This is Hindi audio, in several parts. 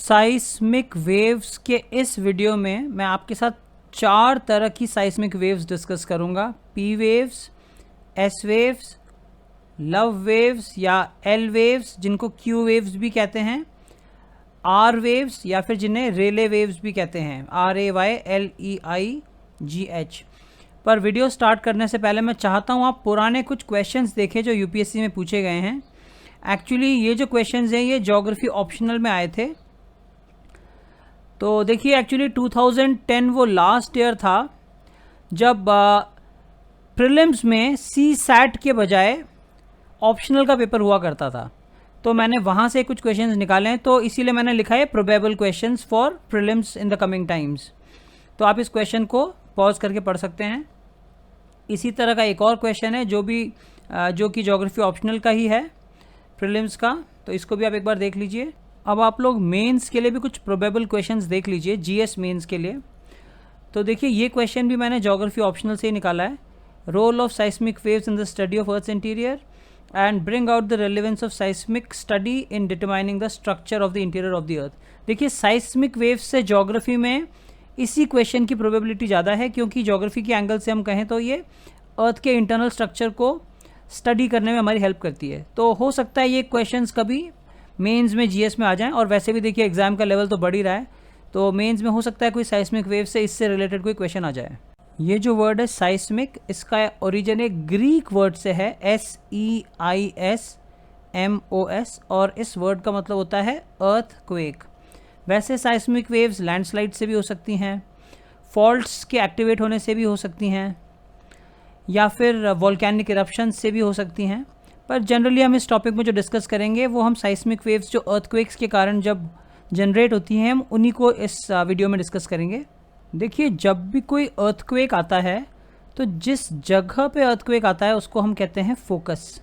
साइस्मिक वेव्स के इस वीडियो में मैं आपके साथ 4 तरह की साइस्मिक वेव्स डिस्कस करूंगा। P waves, S waves, love waves या एल वेव्स जिनको क्यू वेव्स भी कहते हैं, आर वेव्स या फिर जिन्हें रेले वेव्स भी कहते हैं, RAYLEIGH। पर वीडियो स्टार्ट करने से पहले मैं चाहता हूँ आप पुराने कुछ क्वेश्चंस देखें जो यूपीएससी में पूछे गए हैं। एक्चुअली ये जो क्वेश्चंस हैं ये ज्योग्राफी ऑप्शनल में आए थे। तो देखिए एक्चुअली 2010 वो लास्ट ईयर था जब प्रीलिम्स में सी सैट के बजाय ऑप्शनल का पेपर हुआ करता था। तो मैंने वहाँ से कुछ क्वेश्चंस निकाले हैं, तो इसीलिए मैंने लिखा है probable questions for prelims in the coming times. तो आप इस क्वेश्चन को पॉज करके पढ़ सकते हैं। इसी तरह का एक और क्वेश्चन है जो कि ज्योग्राफी ऑप्शनल का ही है प्रीलिम्स का, तो इसको भी आप एक बार देख लीजिए। अब आप लोग मेंस के लिए भी कुछ प्रोबेबल क्वेश्चंस देख लीजिए, जीएस मेंस के लिए। तो देखिए ये क्वेश्चन भी मैंने ज्योग्राफी ऑप्शनल से ही निकाला है। Role of seismic waves in the study of earth's interior and bring out the relevance of seismic study in determining the structure of the interior of the earth. देखिए साइस्मिक वेव्स से ज्योग्राफी में इसी क्वेश्चन की प्रोबेबिलिटी ज़्यादा है, क्योंकि ज्योग्राफी के एंगल से हम कहें तो ये अर्थ के इंटरनल स्ट्रक्चर को स्टडी करने में हमारी हेल्प करती है। तो हो सकता है ये क्वेश्चंस कभी मेंस में जीएस में आ जाएं, और वैसे भी देखिए एग्जाम का लेवल तो बढ़ ही रहा है, तो मेंस में हो सकता है कोई साइस्मिक वेव से इससे रिलेटेड कोई क्वेश्चन आ जाए। ये जो वर्ड है साइस्मिक, इसका ओरिजिन एक ग्रीक वर्ड से है, SEISMOS, और इस वर्ड का मतलब होता है अर्थक्वेक। वैसे साइस्मिक वेव्स लैंडस्लाइड से भी हो सकती हैं, फॉल्ट्स के एक्टिवेट होने से भी हो सकती हैं, या फिर वॉल्केनिक इरप्शन से भी हो सकती हैं। पर जनरली हम इस टॉपिक में जो डिस्कस करेंगे वो हम साइस्मिक वेव्स जो अर्थक्वेक्स के कारण जब जनरेट होती हैं हम उन्हीं को इस वीडियो में डिस्कस करेंगे। देखिए जब भी कोई अर्थक्वेक आता है तो जिस जगह पे अर्थक्वेक आता है उसको हम कहते हैं फोकस।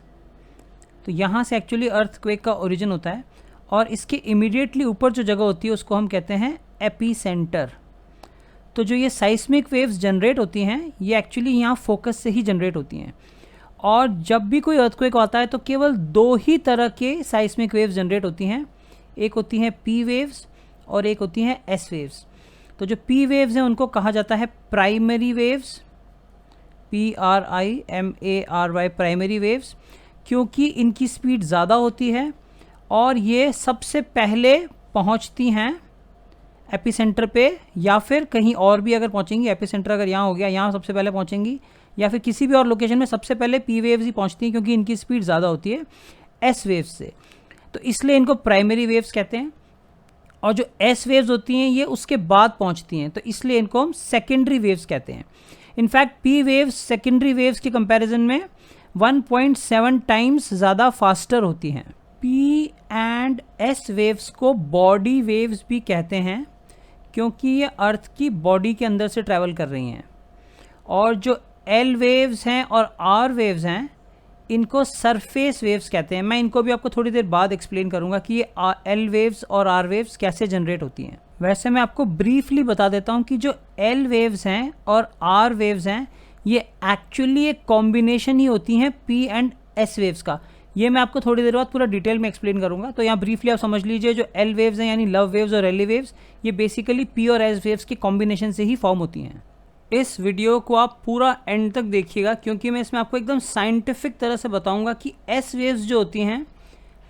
तो यहाँ से एक्चुअली अर्थक्वेक का ओरिजिन होता है, और इसके इमीडिएटली ऊपर जो जगह होती है उसको हम कहते हैं एपीसेंटर। तो जो ये साइस्मिक वेव्स जनरेट होती हैं ये एक्चुअली यहाँ फोकस से ही जनरेट होती हैं। और जब भी कोई अर्थक्वेक आता है तो केवल 2 ही तरह के साइस्मिक वेव्स जनरेट होती हैं, एक होती हैं पी वेव्स और एक होती हैं एस वेव्स। तो जो पी वेव्स हैं उनको कहा जाता है primary waves, PRIMARY, primary waves, क्योंकि इनकी स्पीड ज़्यादा होती है और ये सबसे पहले पहुंचती हैं एपिसेंटर पे, या फिर कहीं और भी अगर पहुंचेंगी, एपिसेंटर अगर यहाँ हो गया, यहाँ सबसे पहले पहुंचेंगी, या फिर किसी भी और लोकेशन में सबसे पहले पी वेव्स ही पहुंचती हैं, क्योंकि इनकी स्पीड ज़्यादा होती है एस वेव्स से। तो इसलिए इनको प्राइमरी वेव्स कहते हैं। और जो एस वेव्स होती हैं ये उसके बाद पहुंचती हैं, तो इसलिए इनको हम सेकेंडरी वेव्स कहते हैं। In fact P waves secondary waves के कंपैरिजन में 1.7 टाइम्स ज़्यादा फास्टर होती हैं। पी एंड एस वेव्स को बॉडी वेव्स भी कहते हैं, क्योंकि ये अर्थ की बॉडी के अंदर से ट्रैवल कर रही हैं। और जो एल वेव्स हैं और आर वेव्स हैं इनको सरफेस वेव्स कहते हैं। मैं इनको भी आपको थोड़ी देर बाद एक्सप्लेन करूंगा कि ये एल वेव्स और आर वेव्स कैसे जनरेट होती हैं। वैसे मैं आपको ब्रीफली बता देता हूं कि जो एल वेव्स हैं और आर वेव्स हैं ये एक्चुअली एक कॉम्बिनेशन ही होती हैं पी एंड एस वेव्स का। ये मैं आपको थोड़ी देर बाद पूरा डिटेल में एक्सप्लेन करूंगा। तो यहाँ ब्रीफली आप समझ लीजिए, जो एल वेव्स हैं यानी लव वेव्स और रेले वेव्स, ये बेसिकली पी और एस वेव्स के कॉम्बिनेशन से ही फॉर्म होती हैं। इस वीडियो को आप पूरा एंड तक देखिएगा, क्योंकि मैं इसमें आपको एकदम साइंटिफिक तरह से बताऊंगा कि एस वेव्स जो होती हैं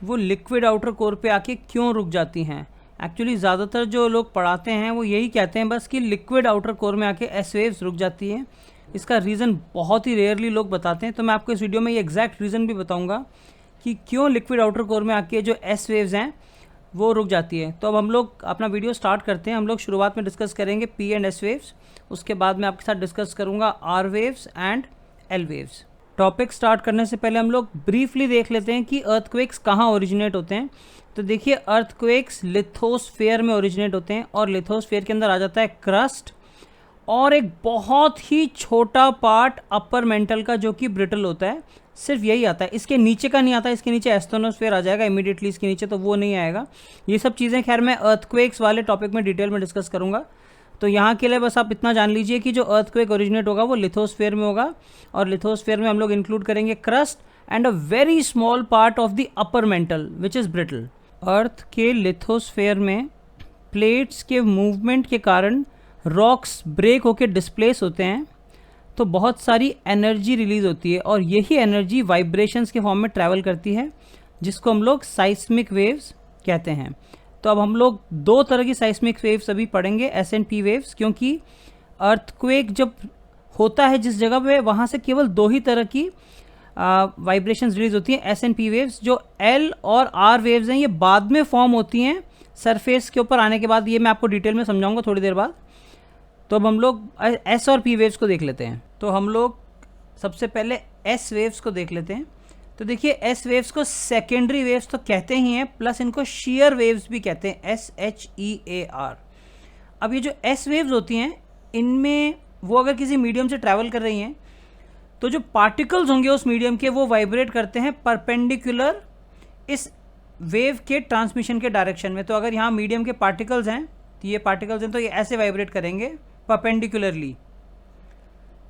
वो लिक्विड आउटर कोर पे आके क्यों रुक जाती हैं। एक्चुअली ज़्यादातर जो लोग पढ़ाते हैं वो यही कहते हैं बस कि लिक्विड आउटर कोर में आके एस वेव्स रुक जाती हैं। इसका रीज़न बहुत ही रेयरली लोग बताते हैं, तो मैं आपको इस वीडियो में ये एग्जैक्ट रीज़न भी बताऊँगा कि क्यों लिक्विड आउटर कोर में आके जो एस वेव्स हैं वो रुक जाती है। तो अब हम लोग अपना वीडियो स्टार्ट करते हैं। हम लोग शुरुआत में डिस्कस करेंगे पी एंड एस वेव्स, उसके बाद मैं आपके साथ डिस्कस करूंगा R waves and L waves. Topic start करने से पहले हम लोग ब्रीफली देख लेते हैं कि अर्थक्वेक्स कहाँ ओरिजिनेट होते हैं। तो देखिए अर्थक्वेक्स लिथोस्फेयर में ओरिजिनेट होते हैं, और लिथोस्फेयर के अंदर आ जाता है क्रस्ट और एक बहुत ही छोटा पार्ट अपर मेंटल का जो कि ब्रिटल होता है, सिर्फ यही आता है। इसके नीचे का नहीं आता, इसके नीचे एस्थोनोस्फेयर आ जाएगा इमीडिएटली इसके नीचे, तो वो नहीं आएगा। ये सब चीज़ें खैर मैं अर्थक्वेक्स वाले टॉपिक में डिटेल में डिस्कस करूंगा। तो यहाँ के लिए बस आप इतना जान लीजिए कि जो अर्थक्वेक ओरिजिनेट होगा वो लिथोस्फेयर में होगा, और लिथोस्फेयर में हम लोग इंक्लूड करेंगे crust and a very small part of the upper mantle which is brittle. Earth के लिथोस्फेयर में प्लेट्स के मूवमेंट के कारण रॉक्स ब्रेक होकर डिस्प्लेस होते हैं तो बहुत सारी एनर्जी रिलीज़ होती है और यही एनर्जी वाइब्रेशंस के फॉर्म में ट्रैवल करती है जिसको हम लोग साइस्मिक वेव्स कहते हैं। तो अब हम लोग दो तरह की साइस्मिक वेव्स अभी पढ़ेंगे, एस एंड पी वेव्स, क्योंकि अर्थक्वेक जब होता है जिस जगह पे वहाँ से केवल दो ही तरह की वाइब्रेशंस रिलीज होती हैं, एस एंड पी वेव्स। जो एल और आर वेव्स हैं ये बाद में फॉर्म होती हैं सरफेस के ऊपर आने के बाद, ये मैं आपको डिटेल में समझाऊंगा थोड़ी देर बाद। तो अब हम लोग एस और पी वेव्स को देख लेते हैं। तो हम लोग सबसे पहले एस वेव्स को देख लेते हैं। तो देखिए एस वेव्स को सेकेंडरी वेव्स तो कहते ही हैं, प्लस इनको शेयर वेव्स भी कहते हैं, SHEAR। अब ये जो एस वेव्स होती हैं इनमें वो अगर किसी मीडियम से ट्रैवल कर रही हैं तो जो पार्टिकल्स होंगे उस मीडियम के वो वाइब्रेट करते हैं परपेंडिकुलर इस वेव के ट्रांसमिशन के डायरेक्शन में। तो अगर यहाँ मीडियम के पार्टिकल्स हैं तो ये पार्टिकल्स हैं तो ये ऐसे वाइब्रेट करेंगे परपेंडिकुलरली।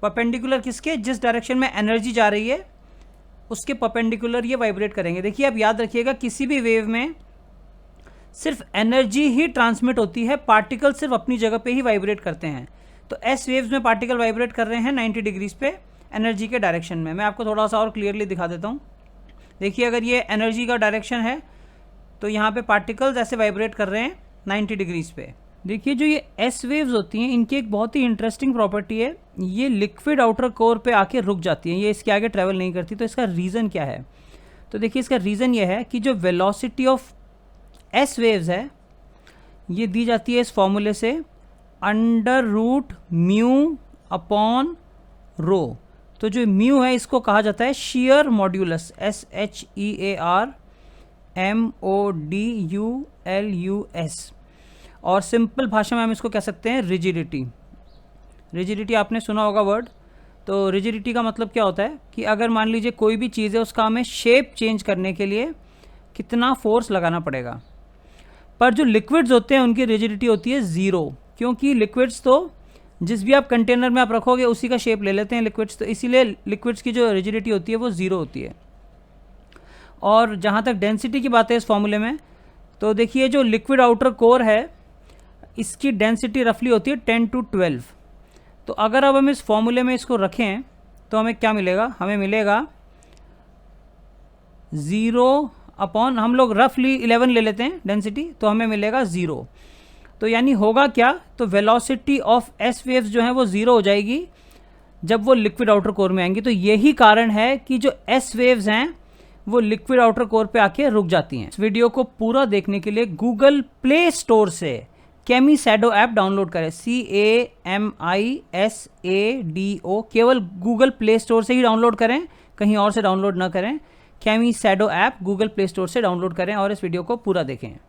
परपेंडिकुलर किसके? जिस डायरेक्शन में एनर्जी जा रही है उसके परपेंडिकुलर ये वाइब्रेट करेंगे। देखिए आप याद रखिएगा किसी भी वेव में सिर्फ एनर्जी ही ट्रांसमिट होती है, पार्टिकल सिर्फ अपनी जगह पे ही वाइब्रेट करते हैं। तो एस वेव्स में पार्टिकल वाइब्रेट कर रहे हैं 90 डिग्रीज पे एनर्जी के डायरेक्शन में। मैं आपको थोड़ा सा और क्लियरली दिखा देता हूँ। देखिए अगर ये एनर्जी का डायरेक्शन है तो यहाँ पे पार्टिकल्स ऐसे वाइब्रेट कर रहे हैं 90 डिग्रीज पे। देखिए जो ये एस वेव्स होती हैं इनकी एक बहुत ही इंटरेस्टिंग प्रॉपर्टी है, ये लिक्विड आउटर कोर पे आके रुक जाती हैं, ये इसके आगे ट्रैवल नहीं करती। तो इसका रीज़न क्या है? तो देखिए इसका रीज़न ये है कि जो वेलोसिटी ऑफ एस वेव्स है ये दी जाती है इस फॉर्मूले से √μ/ρ। तो जो म्यू है इसको कहा जाता है शीयर मॉड्यूलस, SHEAR MODULUS। और सिंपल भाषा में हम इसको कह सकते हैं रिजिडिटी। रिजिडिटी आपने सुना होगा वर्ड। तो रिजिडिटी का मतलब क्या होता है कि अगर मान लीजिए कोई भी चीज़ है उसका हमें शेप चेंज करने के लिए कितना फोर्स लगाना पड़ेगा, पर जो लिक्विड्स होते हैं उनकी रिजिडिटी होती है 0, क्योंकि लिक्विड्स तो जिस भी आप कंटेनर में आप रखोगे उसी का शेप ले लेते हैं लिक्विड्स, तो इसीलिए लिक्विड्स की जो रिजिडिटी होती है वो 0 होती है। और जहाँ तक डेंसिटी की बात है इस फॉर्मूले में, तो देखिए जो लिक्विड आउटर कोर है इसकी डेंसिटी रफली होती है 10⁻²12। तो अगर अब हम इस फॉर्मूले में इसको रखें तो हमें क्या मिलेगा? हमें मिलेगा 0 अपॉन, हम लोग रफली 11 ले लेते हैं डेंसिटी, तो हमें मिलेगा 0। तो यानी होगा क्या? तो वेलोसिटी ऑफ एस वेव्स जो है वो 0 हो जाएगी जब वो लिक्विड आउटर कोर में आएंगी। तो यही कारण है कि जो एस वेव्स हैं वो लिक्विड आउटर कोर पे आके रुक जाती हैं। इस वीडियो को पूरा देखने के लिए गूगल प्ले स्टोर से कैमीशैडो ऐप डाउनलोड करें, CAMISADO, केवल गूगल प्ले स्टोर से ही डाउनलोड करें, कहीं और से डाउनलोड ना करें। कैमीशैडो ऐप गूगल प्ले स्टोर से डाउनलोड करें और इस वीडियो को पूरा देखें।